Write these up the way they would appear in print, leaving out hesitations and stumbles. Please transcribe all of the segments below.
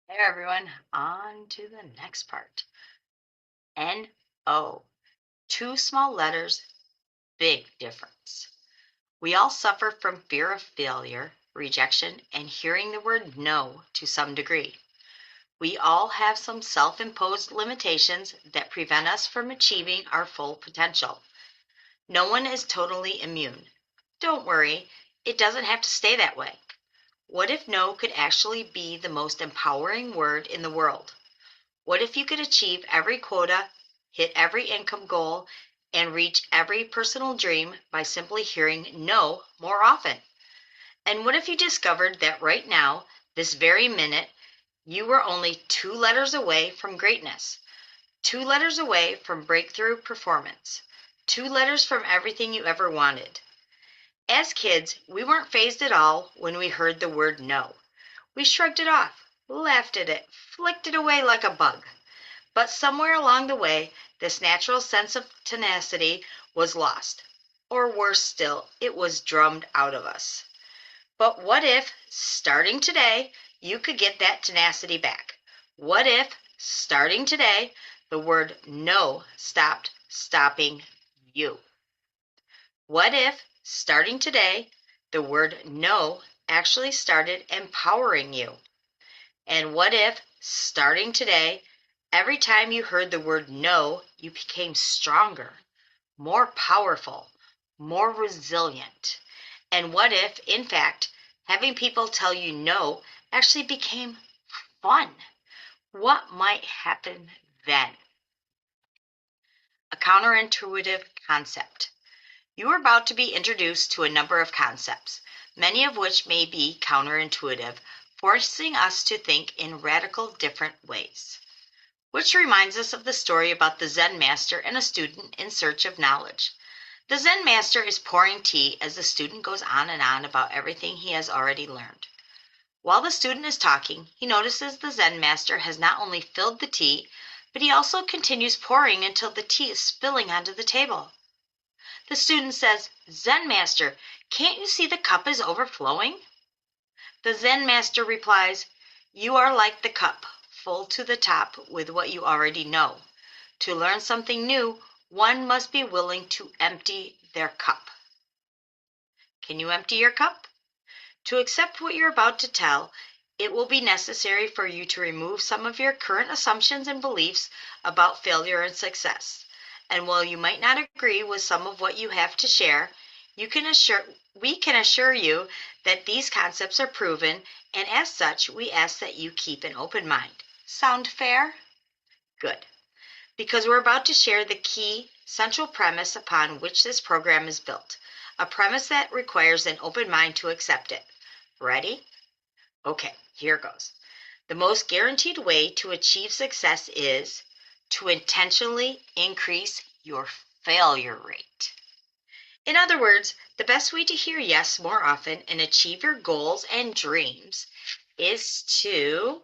Hey everyone, on to the next part. N-O. Two small letters, big difference. We all suffer from fear of failure, rejection, and hearing the word no to some degree. We all have some self-imposed limitations that prevent us from achieving our full potential. No one is totally immune. Don't worry, it doesn't have to stay that way. What if no could actually be the most empowering word in the world? What if you could achieve every quota, hit every income goal, and reach every personal dream by simply hearing no more often? And what if you discovered that right now, this very minute, you were only two letters away from greatness, two letters away from breakthrough performance, two letters from everything you ever wanted? As kids, we weren't fazed at all when we heard the word no. We shrugged it off, laughed at it, flicked it away like a bug. But somewhere along the way, this natural sense of tenacity was lost. Or worse still, it was drummed out of us. But what if, starting today, you could get that tenacity back? What if, starting today, the word no stopped stopping you? What if, starting today, the word no actually started empowering you? And what if, starting today, every time you heard the word no, you became stronger, more powerful, more resilient? And what if, in fact, having people tell you no actually became fun? What might happen then? A counterintuitive concept. You are about to be introduced to a number of concepts, many of which may be counterintuitive, forcing us to think in radical different ways. Which reminds us of the story about the Zen master and a student in search of knowledge. The Zen master is pouring tea as the student goes on and on about everything he has already learned. While the student is talking, he notices the Zen master has not only filled the tea, but he also continues pouring until the tea is spilling onto the table. The student says, "Zen master, can't you see the cup is overflowing?" The Zen master replies, "You are like the cup, full to the top with what you already know. To learn something new, one must be willing to empty their cup." Can you empty your cup? To accept what you're about to tell, it will be necessary for you to remove some of your current assumptions and beliefs about failure and success. And while you might not agree with some of what you have to share, we can assure you that these concepts are proven, and as such, we ask that you keep an open mind. Sound fair? Good. Because we're about to share the key central premise upon which this program is built, a premise that requires an open mind to accept it. Ready? Okay, here goes. The most guaranteed way to achieve success is to intentionally increase your failure rate. In other words, the best way to hear yes more often and achieve your goals and dreams is to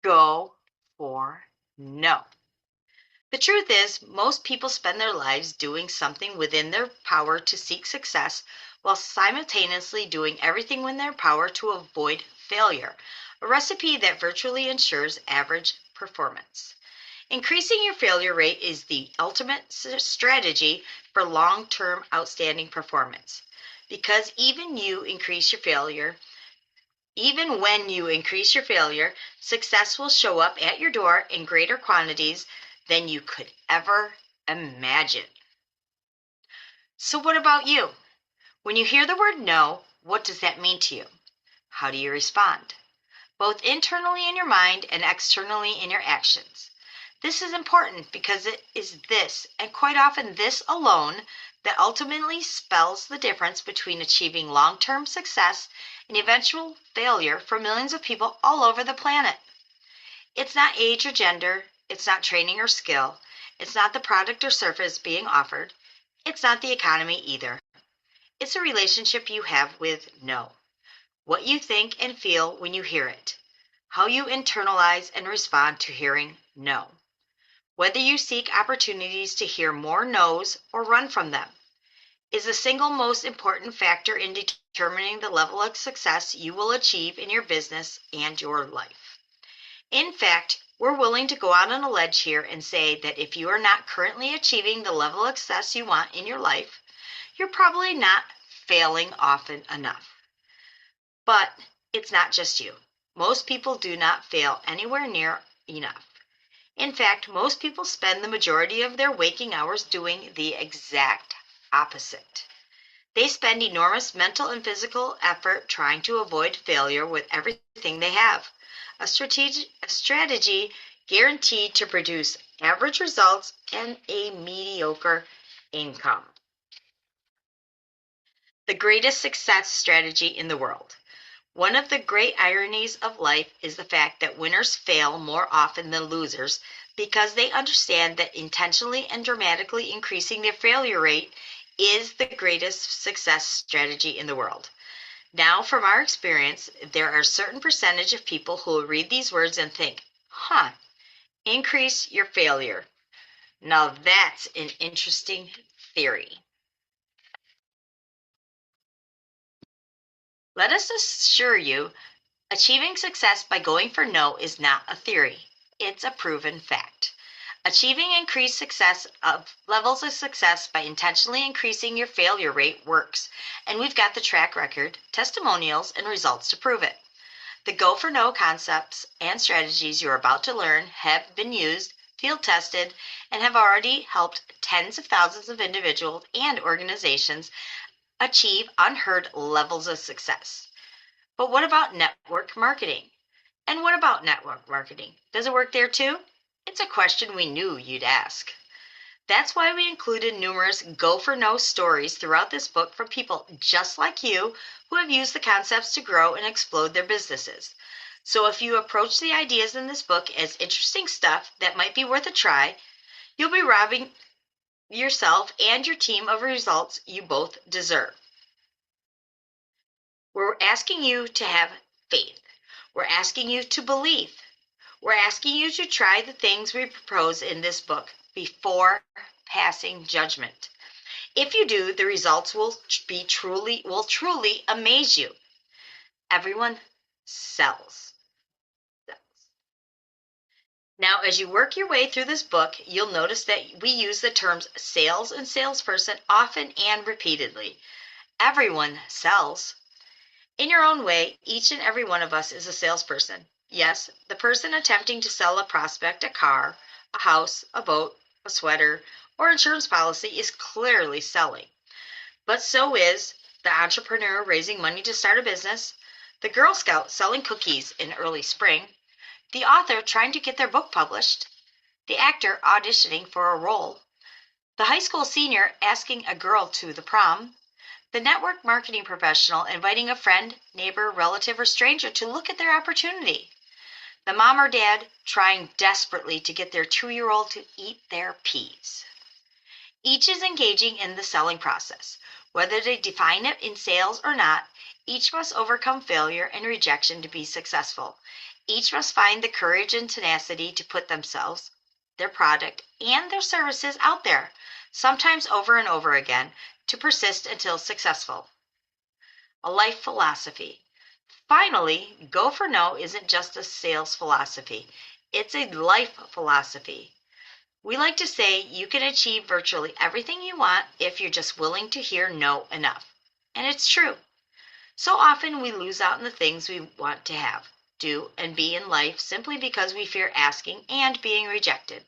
go for no. The truth is, most people spend their lives doing something within their power to seek success while simultaneously doing everything within their power to avoid failure, a recipe that virtually ensures average performance. Increasing your failure rate is the ultimate strategy for long-term outstanding performance. Because even when you increase your failure, success will show up at your door in greater quantities than you could ever imagine. So what about you? When you hear the word no, what does that mean to you? How do you respond? Both internally in your mind and externally in your actions. This is important because it is this, and quite often this alone, that ultimately spells the difference between achieving long-term success and eventual failure for millions of people all over the planet. It's not age or gender, it's not training or skill, it's not the product or service being offered, it's not the economy either. It's a relationship you have with no. What you think and feel when you hear it. How you internalize and respond to hearing no. Whether you seek opportunities to hear more no's or run from them. is the single most important factor in determining the level of success you will achieve in your business and your life. In fact, we're willing to go out on a ledge here and say that if you are not currently achieving the level of success you want in your life, you're probably not failing often enough. But it's not just you. Most people do not fail anywhere near enough. In fact, most people spend the majority of their waking hours doing the exact opposite. They spend enormous mental and physical effort trying to avoid failure with everything they have. A strategy guaranteed to produce average results and a mediocre income. The greatest success strategy in the world. One of the great ironies of life is the fact that winners fail more often than losers because they understand that intentionally and dramatically increasing their failure rate is the greatest success strategy in the world. Now, from our experience, there are a certain percentage of people who will read these words and think, increase your failure. Now that's an interesting theory. Let us assure you, achieving success by going for no is not a theory. It's a proven fact. Achieving increased success of levels of success by intentionally increasing your failure rate works, and we've got the track record, testimonials, and results to prove it. The Go for No concepts and strategies you're about to learn have been used, field tested, and have already helped tens of thousands of individuals and organizations achieve unheard levels of success. But what about network marketing? And what about network marketing? Does it work there too? It's a question we knew you'd ask. That's why we included numerous Go for No stories throughout this book from people just like you who have used the concepts to grow and explode their businesses. So if you approach the ideas in this book as interesting stuff that might be worth a try, you'll be robbing yourself and your team of results you both deserve. We're asking you to have faith. We're asking you to believe. We're asking you to try the things we propose in this book before passing judgment. If you do, the results will truly amaze you. Everyone sells. Now, as you work your way through this book, you'll notice that we use the terms sales and salesperson often and repeatedly. Everyone sells. In your own way, each and every one of us is a salesperson. Yes, the person attempting to sell a prospect a car, a house, a boat, a sweater, or insurance policy is clearly selling. But so is the entrepreneur raising money to start a business, the Girl Scout selling cookies in early spring, the author trying to get their book published, the actor auditioning for a role, the high school senior asking a girl to the prom, the network marketing professional inviting a friend, neighbor, relative, or stranger to look at their opportunity, the mom or dad trying desperately to get their 2-year-old to eat their peas. Each is engaging in the selling process. Whether they define it in sales or not, each must overcome failure and rejection to be successful. Each must find the courage and tenacity to put themselves, their product, and their services out there, sometimes over and over again, to persist until successful. A life philosophy. Finally, Go for No isn't just a sales philosophy. It's a life philosophy. We like to say you can achieve virtually everything you want if you're just willing to hear no enough. And it's true. So often we lose out on the things we want to have, do, and be in life simply because we fear asking and being rejected.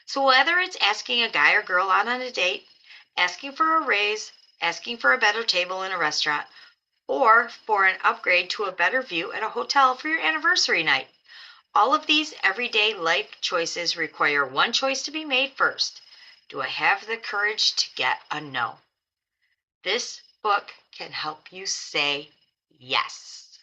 So whether it's asking a guy or girl out on a date, asking for a raise, asking for a better table in a restaurant, or for an upgrade to a better view at a hotel for your anniversary night, all of these everyday life choices require one choice to be made first. Do I have the courage to get a no? This book can help you say yes.